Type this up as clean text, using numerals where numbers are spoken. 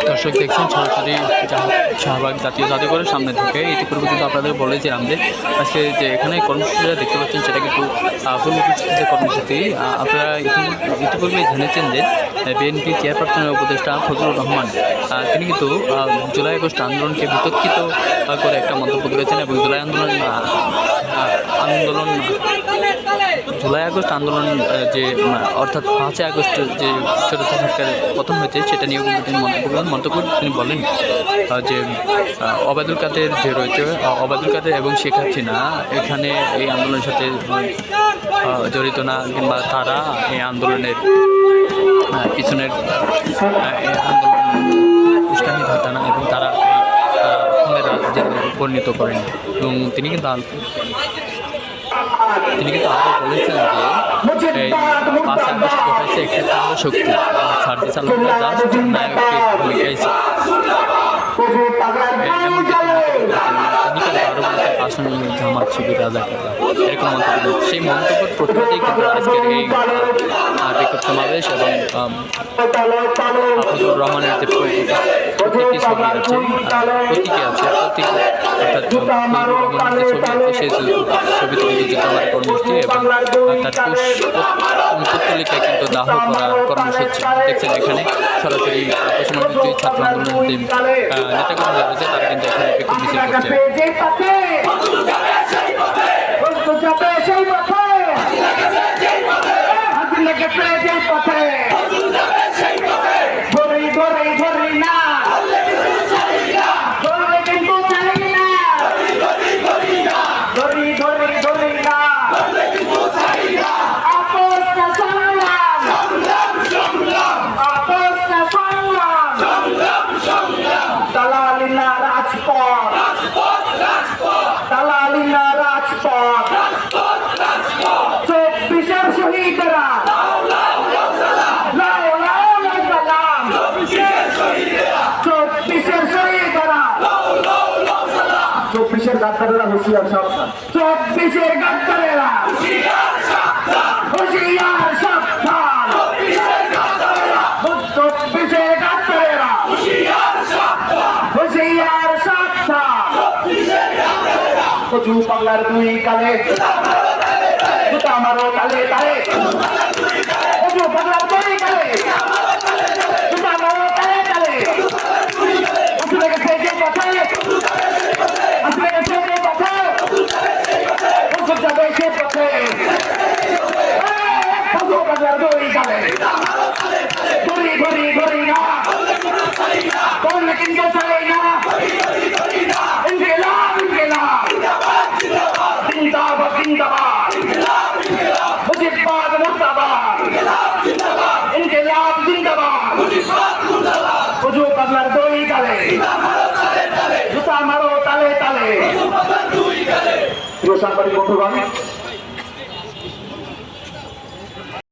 দর্শক দেখছেন সরাসরি শাহবাগ জাতীয় জাদুঘরের সামনে থেকে। ইতিপূর্বে কিন্তু আপনাদের বলেছিলাম যে আজকে যে এখানে কর্মসূচিটা দেখতে পাচ্ছেন সেটা কিন্তু পূর্ব যে কর্মসূচি। আপনারা ইতিপূর্বে জেনেছেন যে বিএনপি চেয়ারপারসনের উপদেষ্টা ফজলুর রহমান তিনি কিন্তু জুলাই আগস্ট আন্দোলনকে বিতর্কিত করে একটা মন্তব্য করেছেন এবং জুলাই আগস্ট আন্দোলন যে অর্থাৎ 5 আগস্ট যে স্বৈরাচার সরকারের পতন হয়েছে সেটা নিয়েও কিন্তু তিনি মন্তব্য তিনি বলেন যে ওবায়দুল কাদের যে রয়েছে, ওবায়দুল কাদের এবং শেখ হাসিনা এখানে এই আন্দোলনের সাথে জড়িত না, কিংবা তারা এই আন্দোলনের পিছনের আন্দোলন উস্কানি ধাতা না, এবং তারা এই রাজ্যে পরিণত করেন। এবং তিনি কিন্তু আরও বলেছেন যে এই 5 আগস্ট ঘটেছে একটি তার শক্তি সার্জিস আলমরা যা নায়কের ভূমিকায় আসন জামাত শিবির রাজাকাররা এরকম মন্তব্য। সেই মন্তব্যের প্রতিবাদেই কিন্তু আজকের এই বিক্ষোভ সমাবেশ এবং ফজলুর রহমানের যে প্রতীকী ছবি আছে, প্রতীকী আছে, প্রতীক অর্থাৎ ফজলুর রহমানের যে ছবি আছে সেই ছবিতে কিন্তু জুতামার কর্মসূচি এবং তার পুত্তলিকায় কিন্তু দাহ করা কর্মসূচি দেখছেন। এখানে সরাসরি পশ্চিমবঙ্গের যে ছাত্র আন্দোলনের যে নেতাকর্মী রয়েছে তারা কিন্তু এখানে বিক্ষোভ মিছিল করছে। চব্বিশের গাদ্দারেরা হুঁশিয়ার সাবধান, 24-এর গাদ্দারেরা হুঁশিয়ার সাবধান, হুঁশিয়ার সাবধান, 24-এর গাদ্দারেরা হুঁশিয়ার সাবধান, হুঁশিয়ার সাবধান, 24-এর গাদ্দারেরা। কচু পাগলার দুই কালে জুতা মারো তালে তালে, কচু পাগলার দুই কালে জুতা মারো তালে তালে, উঠে গেছে যে কথায় যাবে সে পথে ঘড়ি না করলে কিন্তু চলে না। ইনকিলাব ইনকিলাব জিন্দাবাদ জিন্দাবাদ, মুজিবাদ মুর্দাবাদ, ইনকিলাব জিন্দাবাদ, হুজুর পাগলার দুই গালে জুতা মারো তালে তালে। সাংবাদিক বন্ধুগণ,